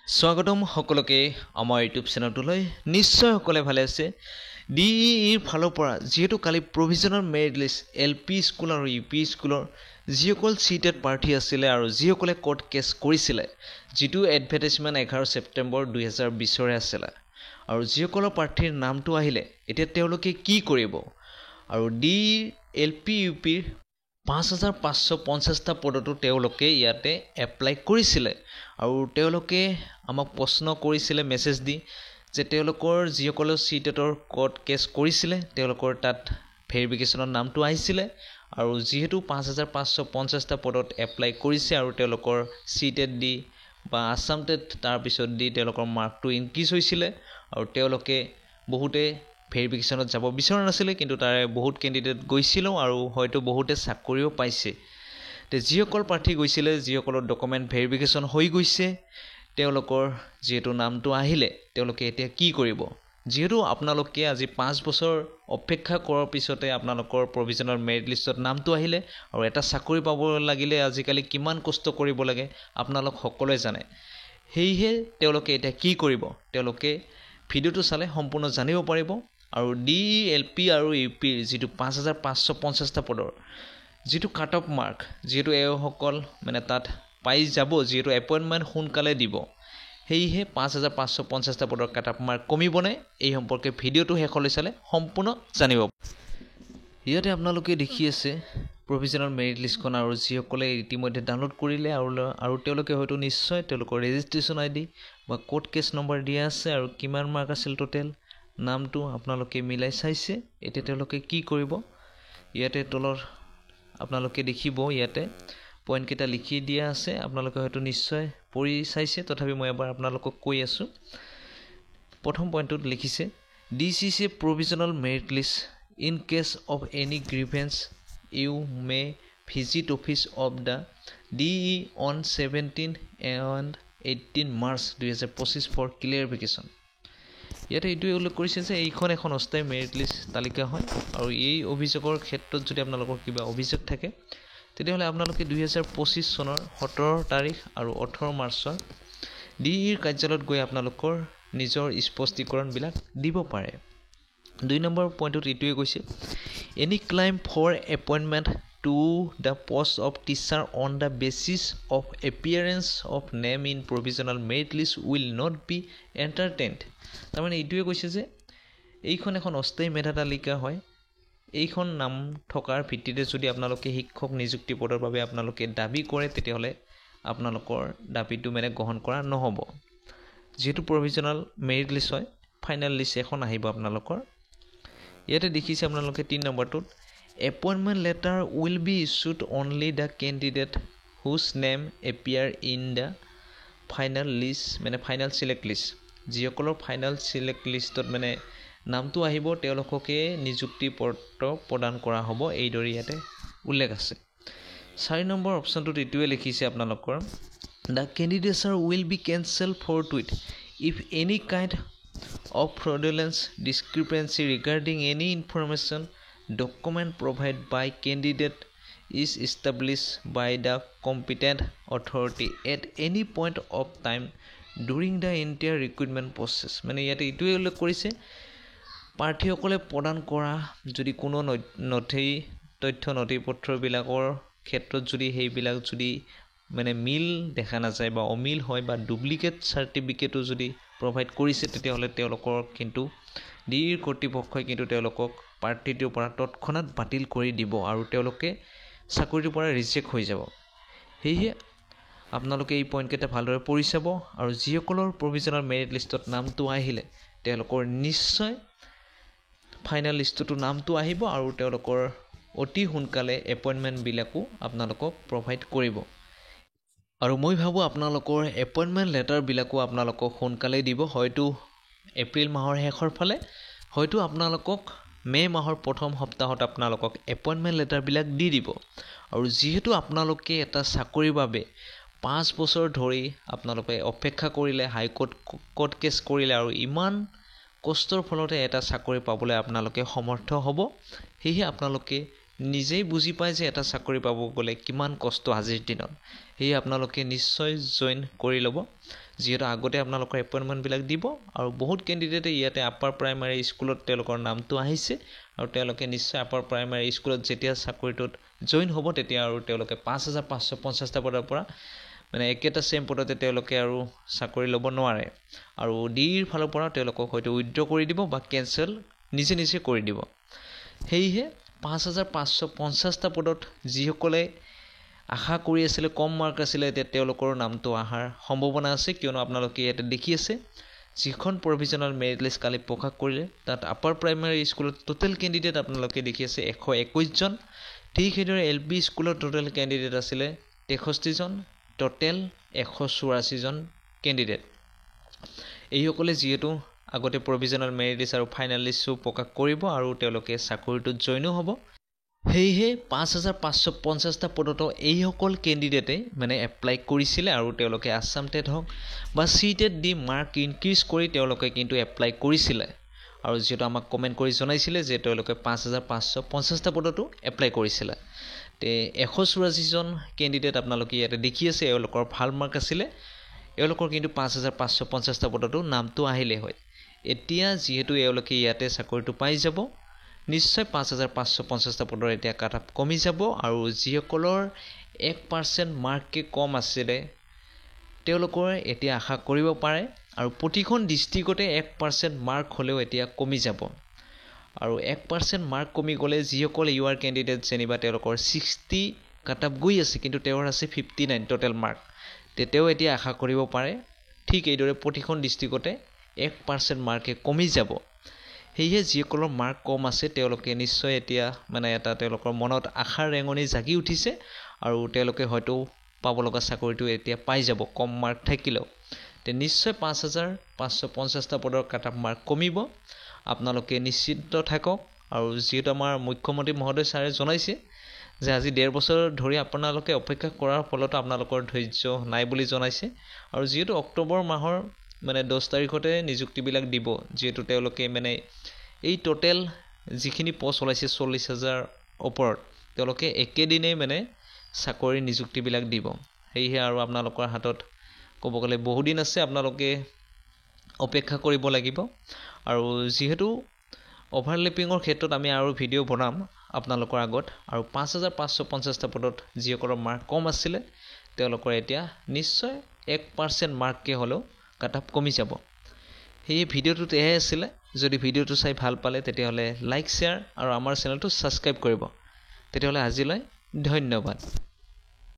স্বাগতম সকলোকে আমাৰ ইউটিউব চেনেলটোলৈ। নিশ্চয় সকলে ভালে আছে। ডিইৰ ফালৰ পৰা যেহেতু কালি প্ৰভিজনাল মেৰিট লিষ্ট LP স্কুল আৰু UP স্কুলৰ যিসকল সিটেড প্ৰাৰ্থী আছিলে আৰু যিসকলে কোৰ্ট কেছ কৰিছিলে, যিটো এডভাৰটাইজমেণ্ট 11 ছেপ্টেম্বৰ 2020 আছিলে, আৰু যিসকলৰ প্ৰাৰ্থীৰ নামটো আহিলে এতিয়া তেওঁলোকে কি কৰিব আৰু ডিইৰ LP UPৰ 5550টা পদতো তেওঁলোকে ইয়াতে এপ্লাই কৰিছিলে আৰু তেওঁলোকে আমাক প্ৰশ্ন কৰিছিলে মেছেজ দি যে তেওঁলোকৰ যিসকলে সিটেটৰ কোৰ্ট কেছ কৰিছিলে তেওঁলোকৰ তাত ভেৰিফিকেশ্যনৰ নামটো আহিছিলে আৰু যিহেতু 5550টা পদত এপ্লাই কৰিছে আৰু তেওঁলোকৰ সিটেট দি বা আসাম টেট তাৰ পিছত দি তেওঁলোকৰ মাৰ্কটো ইনক্ৰিজ হৈছিলে আৰু তেওঁলোকে বহুতে ভেৰিফিকেশ্যনত যাব বিচৰা নাছিলে, কিন্তু তাৰে বহুত কেণ্ডিডেট গৈছিল আৰু হয়তো বহুতে চাকৰিও পাইছে। তে যিসকল প্ৰাৰ্থী গৈছিলে, যিসকলৰ ডকুমেণ্ট ভেৰিফিকেশ্যন হৈ গৈছে, তেওঁলোকৰ যেহেতু নামটো আহিলে তেওঁলোকে এতিয়া কি কৰিব? যেহেতু আপোনালোকে আজি 5 বছৰ অপেক্ষা কৰাৰ পিছতে আপোনালোকৰ প্ৰভিজনাল মেৰিট লিষ্টত নামটো আহিলে আৰু এটা চাকৰি পাব লাগিলে আজিকালি কিমান কষ্ট কৰিব লাগে আপোনালোক সকলোৱে জানে। সেয়েহে তেওঁলোকে এতিয়া কি কৰিব? তেওঁলোকে ভিডিঅ'টো চালে সম্পূৰ্ণ জানিব পাৰিব আৰু ডিই LP আৰু UPৰ যিটো 5550টা পদৰ যিটো কাট অফ মাৰ্ক, যিহেতু এইসকল মানে তাত পাই যাব, যিহেতু এপইণ্টমেণ্ট সোনকালে দিব, সেয়েহে 5550টা পদৰ কাট অফ মাৰ্ক কমিবনে এই সম্পৰ্কে ভিডিঅ'টো শেষলৈ চালে সম্পূৰ্ণ জানিব। ইয়াতে আপোনালোকে দেখি আছে প্ৰভিজনাল মেৰিট লিষ্টখন আৰু যিসকলে ইতিমধ্যে ডাউনলোড কৰিলে আৰু তেওঁলোকে হয়তো নিশ্চয় তেওঁলোকৰ ৰেজিষ্ট্ৰেশ্যন ID বা কোৰ্ট কেছ নম্বৰ দিয়া আছে আৰু কিমান মাৰ্ক আছিল টোটেল নামটো আপোনালোকে মিলাই চাইছে। এতিয়া তেওঁলোকে কি কৰিব? ইয়াতে তলৰ আপোনালোকে দেখিব ইয়াতে পইণ্ট কেইটা লিখি দিয়া আছে, আপোনালোকে হয়তো নিশ্চয় পঢ়ি চাইছে, তথাপি মই এবাৰ আপোনালোকক কৈ আছোঁ। প্ৰথম পইণ্টটোত লিখিছে DCC provisional merit list in case of any grievance you may visit office of the DE on 17 and 18 March 2025 for clarification। ইয়াতে এইটোৱে উল্লেখ কৰিছে যে এইখন এখন অস্থায়ী মেৰিট লিষ্ট তালিকা হয় আৰু এই অভিযোগৰ ক্ষেত্ৰত যদি আপোনালোকৰ কিবা অভিযোগ থাকে তেতিয়াহ'লে আপোনালোকে 2025 চনৰ 17 তাৰিখ আৰু 18 মাৰ্চৰ ডিইৰ কাৰ্যালয়ত গৈ আপোনালোকৰ নিজৰ স্পষ্টীকৰণবিলাক দিব পাৰে। 2 নম্বৰ পইণ্টত এইটোৱে কৈছে any claim for appointment to the post of teacher on the basis of appearance of name in provisional merit list will not be entertained. তাৰমানে এইটোৱে কৈছে যে এইখন এখন অস্থায়ী মেধা তালিকা হয়, এইখন নাম থকাৰ ভিত্তিতে যদি আপোনালোকে শিক্ষক নিযুক্তি পদৰ বাবে আপোনালোকে দাবী কৰে তেতিয়াহ'লে আপোনালোকৰ দাবীটো মানে গ্ৰহণ কৰা নহ'ব। যিহেতু প্ৰভিজনাল মেৰিট লিষ্ট হয়, ফাইনেল লিষ্ট এখন আহিব আপোনালোকৰ। ইয়াতে দেখিছে আপোনালোকে 3 নম্বৰটোত appointment letter will be issued only the candidate whose name appear in the final list, মানে ফাইনেল চিলেক্ট লিষ্ট। যিসকলৰ ফাইনেল চিলেক্ট লিষ্টত মানে নামটো আহিব তেওঁলোককে নিযুক্তি পত্ৰ প্ৰদান কৰা হ'ব, এইদৰে ইয়াতে উল্লেখ আছে। 4 নম্বৰ অপশ্যনটোত এইটোৱে লিখিছে আপোনালোকৰ the candidature will be cancel forthwith if any kind of fraudulence discrepancy regarding any information document provide by candidate is establish by the competent authority at any point of time during the entire recruitment process. মানে ইয়াতে এইটোৱে উল্লেখ কৰিছে প্ৰাৰ্থীসকলে প্ৰদান কৰা যদি কোনো তথ্য নথি পত্ৰবিলাকৰ ক্ষেত্ৰত যদি সেইবিলাক যদি মানে মিল দেখা নাযায় বা অমিল হয় বা ডুপ্লিকেট চাৰ্টিফিকেটো যদি প্ৰভাইড কৰিছে তেতিয়াহ'লে তেওঁলোকৰ কিন্তু ডিইৰ কৰ্তৃপক্ষই কিন্তু তেওঁলোকক প্ৰাৰ্থীটোৰ পৰা তৎক্ষণাত বাতিল কৰি দিব আৰু তেওঁলোকে চাকৰিটোৰ পৰা ৰিজেক্ট হৈ যাব। সেয়েহে আপোনালোকে এই পইণ্টকেইটা ভালদৰে পঢ়ি চাব আৰু যিসকলৰ প্ৰভিজনাল মেৰিট লিষ্টত নামটো আহিলে তেওঁলোকৰ নিশ্চয় ফাইনেল লিষ্টতো নামটো আহিব আৰু তেওঁলোকৰ অতি সোনকালে এপইণ্টমেণ্টবিলাকো আপোনালোকক প্ৰভাইড কৰিব। আৰু মই ভাবোঁ আপোনালোকৰ এপইণ্টমেণ্ট লেটাৰবিলাকো আপোনালোকক সোনকালে দিব, হয়তো এপ্ৰিল মাহৰ শেষৰ ফালে, হয়তো আপোনালোকক মে' মাহৰ প্ৰথম সপ্তাহত আপোনালোকক এপইণ্টমেণ্ট লেটাৰবিলাক দি দিব। আৰু যিহেতু আপোনালোকে এটা চাকৰিৰ বাবে 5 বছৰ ধৰি আপোনালোকে অপেক্ষা কৰিলে, কোৰ্ট কেছ কৰিলে আৰু ইমান কষ্টৰ ফলতে এটা চাকৰি পাবলৈ আপোনালোকে সমৰ্থ হ'ব, সেয়েহে আপোনালোকে নিজেই বুজি পায় যে এটা চাকৰি পাব গ'লে কিমান কষ্ট আজিৰ দিনত, সেয়ে আপোনালোকে নিশ্চয় জইন কৰি ল'ব। যিহেতু আগতে আপোনালোকৰ এপইণ্টমেণ্টবিলাক দিব আৰু বহুত কেণ্ডিডেটে ইয়াতে আপাৰ প্ৰাইমাৰী স্কুলত তেওঁলোকৰ নামটো আহিছে আৰু তেওঁলোকে নিশ্চয় আপাৰ প্ৰাইমাৰী স্কুলত যেতিয়া চাকৰিটোত জইন হ'ব তেতিয়া আৰু তেওঁলোকে 5,550টা পদৰ পৰা মানে একেটা ছেম পদতে তেওঁলোকে আৰু চাকৰি ল'ব নোৱাৰে আৰু ডিৰ ফালৰ পৰা তেওঁলোকক হয়তো উইথড্ৰ কৰি দিব বা কেঞ্চেল নিজে নিজে কৰি দিব। সেয়েহে 5,550টা পদত যিসকলে আশা কৰি আছিলে কম মাৰ্ক আছিলে এতিয়া তেওঁলোকৰ নামটো অহাৰ সম্ভাৱনা আছে, কিয়নো আপোনালোকে ইয়াতে দেখি আছে যিখন প্ৰভিজনেল মেৰিট লিষ্ট কালি প্ৰকাশ কৰিলে তাত আপাৰ প্ৰাইমাৰী স্কুলত টোটেল কেণ্ডিডেট আপোনালোকে দেখি আছে 121জন। ঠিক সেইদৰে LP স্কুলৰ টোটেল কেণ্ডিডেট আছিলে 63জন, টোটেল 184জন কেণ্ডিডেট। এইসকলে যিহেতু আগতে প্ৰভিজনেল মেৰিট লিষ্ট আৰু ফাইনেল লিষ্টটো প্ৰকাশ কৰিব আৰু তেওঁলোকে চাকৰিটোত জইনো হ'ব, সেয়েহে 5,550টা পদতো এইসকল কেণ্ডিডেটে মানে এপ্লাই কৰিছিলে আৰু তেওঁলোকে আছাম টেট হওক বা CTET দি মাৰ্ক ইনক্ৰিজ কৰি তেওঁলোকে কিন্তু এপ্লাই কৰিছিলে আৰু যিহেতু আমাক কমেণ্ট কৰি জনাইছিলে যে তেওঁলোকে 5,550টা পদতো এপ্লাই কৰিছিলে। তে 184জন কেণ্ডিডেট আপোনালোকে ইয়াতে দেখি আছে এওঁলোকৰ ভাল মাৰ্ক আছিলে, এওঁলোকৰ কিন্তু 5,550টা পদতো নামটো আহিলে হয়। এতিয়া যিহেতু এওঁলোকে ইয়াতে চাকৰিটো পাই যাব, নিশ্চয় 5,550টা পদৰ এতিয়া কাট অফ কমি যাব আৰু যিসকলৰ 1% মাৰ্ককে কম আছিলে তেওঁলোকৰ এতিয়া আশা কৰিব পাৰে আৰু প্ৰতিখন ডিষ্ট্ৰিক্টতে 1% মাৰ্ক হ'লেও এতিয়া কমি যাব আৰু 1% মাৰ্ক কমি গ'লে যিসকল ইউআৰ কেণ্ডিডেট যেনিবা তেওঁলোকৰ 60 কাট অফ গৈ আছে কিন্তু তেওঁৰ আছে 59 টোটেল মাৰ্ক, তেওঁ এতিয়া আশা কৰিব পাৰে ঠিক এইদৰে প্ৰতিখন ডিষ্ট্ৰিক্টতে 1% মাৰ্কে কমি যাব। সেয়েহে যিসকলৰ মাৰ্ক কম আছে তেওঁলোকে নিশ্চয় এতিয়া মানে এটা তেওঁলোকৰ মনত আশাৰ ৰেঙনি জাগি উঠিছে আৰু তেওঁলোকে হয়তো পাব লগা চাকৰিটো এতিয়া পাই যাব কম মাৰ্ক থাকিলেও। তে নিশ্চয় 5,550টা পদৰ কাট অফ মাৰ্ক কমিব, আপোনালোকে নিশ্চিত থাকক। আৰু যিহেতু আমাৰ মুখ্যমন্ত্ৰী মহোদয় ছাৰে জনাইছে যে আজি 1.5 বছৰ ধৰি আপোনালোকে অপেক্ষা কৰাৰ ফলতো আপোনালোকৰ ধৈৰ্য নাই বুলি জনাইছে আৰু যিহেতু অক্টোবৰ মাহৰ মানে 10 তাৰিখতে নিযুক্তিবিলাক দিব, যিহেতু তেওঁলোকে মানে এই টোটেল যিখিনি পোষ্ট ওলাইছে 40,000 ওপৰত তেওঁলোকে একেদিনেই মানে চাকৰি নিযুক্তিবিলাক দিব। সেয়েহে আৰু আপোনালোকৰ হাতত ক'ব গ'লে বহুদিন আছে, আপোনালোকে অপেক্ষা কৰিব লাগিব। আৰু যিহেতু অভাৰলেপিঙৰ ক্ষেত্ৰত আমি আৰু ভিডিঅ' বনাম আপোনালোকৰ আগত আৰু 5,550টা পদত যিসকলৰ মাৰ্ক কম আছিলে তেওঁলোকৰ এতিয়া নিশ্চয় 1% মাৰ্ককে হ'লেও কাট অফ কমি যাব। সেয়ে ভিডিঅ'টোত এয়াই আছিলে। যদি ভিডিঅ'টো চাই ভাল পালে তেতিয়াহ'লে লাইক শ্বেয়াৰ আৰু আমাৰ চেনেলটো ছাবস্ক্ৰাইব কৰিব। তেতিয়াহ'লে আজিলৈ ধন্যবাদ।